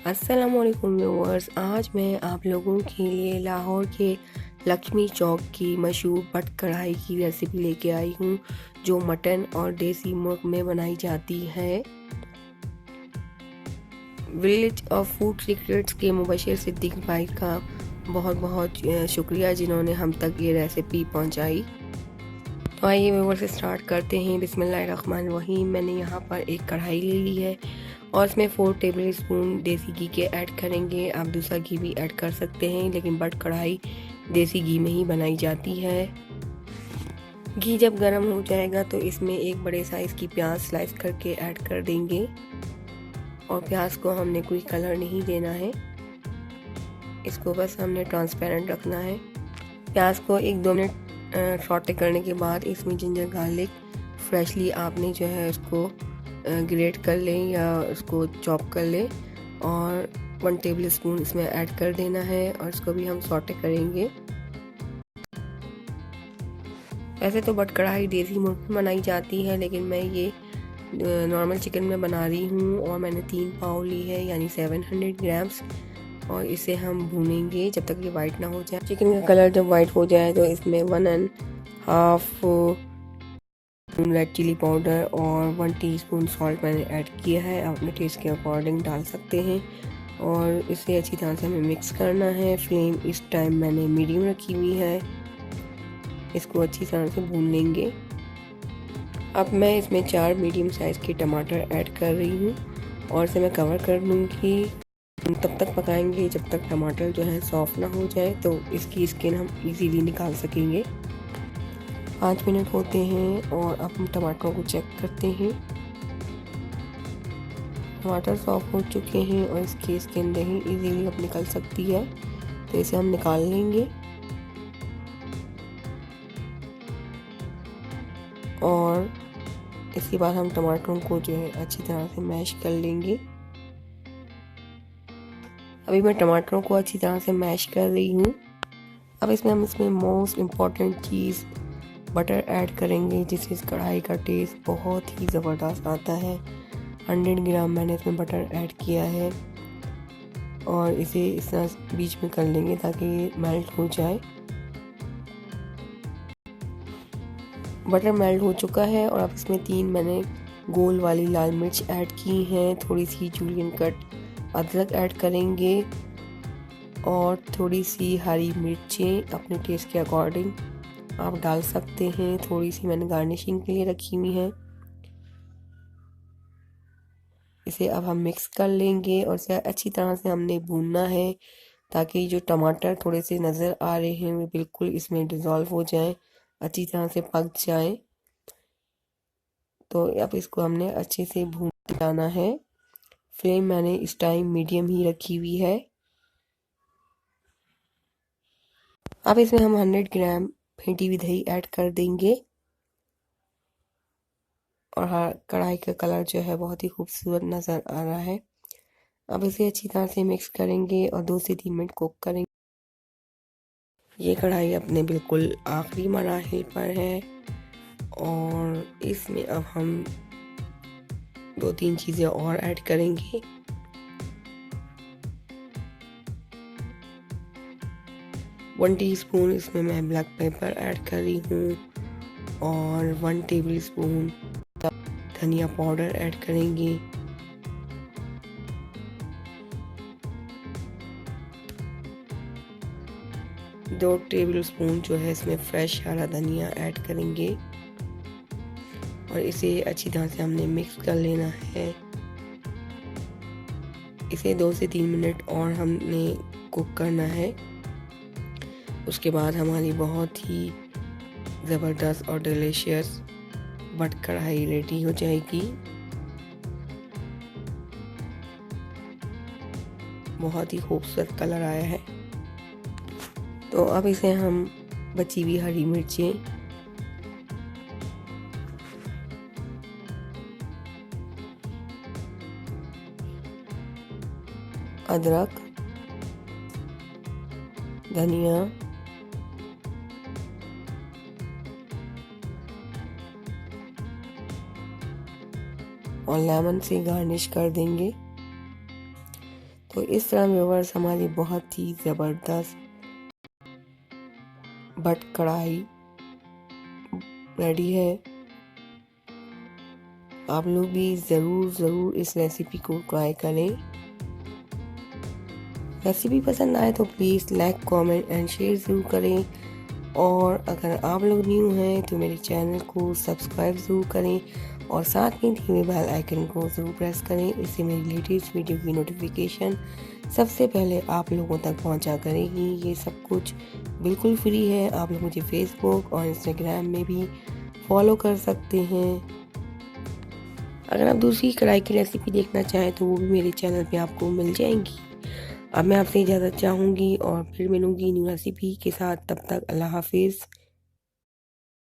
अस्सलामुअलैकुम व्यूअर्स, आज मैं आप लोगों के लिए लाहौर के लक्ष्मी चौक की मशहूर बट कढ़ाई की रेसिपी लेके आई हूँ, जो मटन और देसी मुर्ग में बनाई जाती है। विलेज ऑफ फूड सीक्रेट्स के मुबशिर सिद्दीक भाई का बहुत बहुत शुक्रिया, जिन्होंने हम तक ये रेसिपी पहुँचाई। तो आइए व्यूअर्स स्टार्ट करते हैं। बिस्मिल्लाहिर्रहमानिर्रहीम। मैंने यहाँ पर एक कढ़ाई ले ली है और इसमें 4 टेबल स्पून देसी घी के ऐड करेंगे। आप दूसरा घी भी ऐड कर सकते हैं, लेकिन बट कढ़ाई देसी घी में ही बनाई जाती है। घी जब गर्म हो जाएगा तो इसमें एक बड़े साइज़ की प्याज स्लाइस करके ऐड कर देंगे और प्याज को हमने कोई कलर नहीं देना है, इसको बस हमने ट्रांसपेरेंट रखना है। प्याज को 1-2 मिनट सॉटे करने के बाद इसमें जिंजर गार्लिक फ्रेशली आपने जो है उसको ग्रेट कर लें या उसको चॉप कर लें और 1 टेबल स्पून इसमें ऐड कर देना है और इसको भी हम सॉटे करेंगे। वैसे तो बट कढ़ाई देसी मुर्ग में बनाई जाती है, लेकिन मैं ये नॉर्मल चिकन में बना रही हूँ और मैंने 3 पाव ली है, यानी 700 ग्राम्स। और इसे हम भूनेंगे जब तक ये वाइट ना हो जाए। चिकन का कलर जब वाइट हो जाए तो इसमें 1.5 रेड चिली पाउडर और 1 टीस्पून सॉल्ट मैंने ऐड किया है। आप अपने टेस्ट के अकॉर्डिंग डाल सकते हैं और इसे अच्छी तरह से हमें मिक्स करना है। फ्लेम इस टाइम मैंने मीडियम रखी हुई है। इसको अच्छी तरह से भून लेंगे। अब मैं इसमें 4 मीडियम साइज़ के टमाटर ऐड कर रही हूँ और इसे मैं कवर कर लूँगी। तब तक पकाएंगे जब तक टमाटर जो है सॉफ्ट ना हो जाए, तो इसकी स्किन हम इजीली निकाल सकेंगे। 5 मिनट होते हैं और अब हम टमाटरों को चेक करते हैं। टमाटर सॉफ्ट हो चुके हैं और इसकी स्किन नहीं इजीली अब निकल सकती है, तो इसे हम निकाल लेंगे और इसके बाद हम टमाटरों को जो है अच्छी तरह से मैश कर लेंगे। अभी मैं टमाटरों को अच्छी तरह से मैश कर रही हूँ। अब इसमें मोस्ट इम्पॉर्टेंट चीज़ बटर ऐड करेंगे, जिससे इस कढ़ाई का टेस्ट बहुत ही ज़बरदस्त आता है। 100 ग्राम मैंने इसमें बटर ऐड किया है और इसे इस तरह बीच में कर लेंगे ताकि ये मेल्ट हो जाए। बटर मेल्ट हो चुका है और अब इसमें 3 मैंने गोल वाली लाल मिर्च ऐड की हैं। थोड़ी सी जूलियन कट अदरक ऐड करेंगे और थोड़ी सी हरी मिर्चें अपने टेस्ट के अकॉर्डिंग आप डाल सकते हैं। थोड़ी सी मैंने गार्निशिंग के लिए रखी हुई है। इसे अब हम मिक्स कर लेंगे और इसे अच्छी तरह से हमने भूनना है ताकि जो टमाटर थोड़े से नज़र आ रहे हैं वो बिल्कुल इसमें डिज़ोल्व हो जाए, अच्छी तरह से पक जाए। तो अब इसको हमने अच्छे से भून जाना है। फ्लेम मैंने इस टाइम मीडियम ही रखी हुई है। अब इसमें हम 100 ग्राम फेंटी हुई दही ऐड कर देंगे और कढ़ाई का कलर जो है बहुत ही खूबसूरत नज़र आ रहा है। अब इसे अच्छी तरह से मिक्स करेंगे और 2 से 3 मिनट कुक करेंगे। ये कढ़ाई अपने बिल्कुल आखिरी मराहिल पर है और इसमें अब हम 2-3 चीज़ें और ऐड करेंगे। वन टीस्पून इसमें मैं ब्लैक पेपर ऐड कर रही हूँ और 1 टेबल स्पून धनिया पाउडर ऐड करेंगे। दो टेबल स्पून जो है इसमें फ्रेश हरा धनिया ऐड करेंगे और इसे अच्छी तरह से हमने मिक्स कर लेना है। इसे 2 से 3 मिनट और हमने कुक करना है। उसके बाद हमारी बहुत ही ज़बरदस्त और डिलीशियस बट कढ़ाई रेडी हो जाएगी। बहुत ही खूबसूरत कलर आया है। तो अब इसे हम बची हुई हरी मिर्चें, अदरक, धनिया और लेमन से गार्निश कर देंगे। तो इस तरह व्यूअर्स हमारी बहुत ही ज़बरदस्त बट कढ़ाई रेडी है। आप लोग भी ज़रूर इस रेसिपी को ट्राई करें। रेसिपी पसंद आए तो please like comment and share ज़रूर करें, और अगर आप लोग न्यू हैं तो मेरे चैनल को सब्सक्राइब ज़रूर करें और साथ में दिए हुए बेल आइकन को ज़रूर प्रेस करें। इससे मेरी लेटेस्ट वीडियो की नोटिफिकेशन सबसे पहले आप लोगों तक पहुंचा करेगी। ये सब कुछ बिल्कुल फ्री है। आप लोग मुझे फेसबुक और इंस्टाग्राम में भी फॉलो कर सकते हैं। अगर आप दूसरी कढ़ाई की रेसिपी देखना चाहें तो वो भी मेरे चैनल पे आपको मिल जाएंगी। अब मैं आपसे इजाज़त चाहूँगी और फिर मिलूँगी न्यू रेसिपी के साथ। तब तक अल्लाह हाफिज़।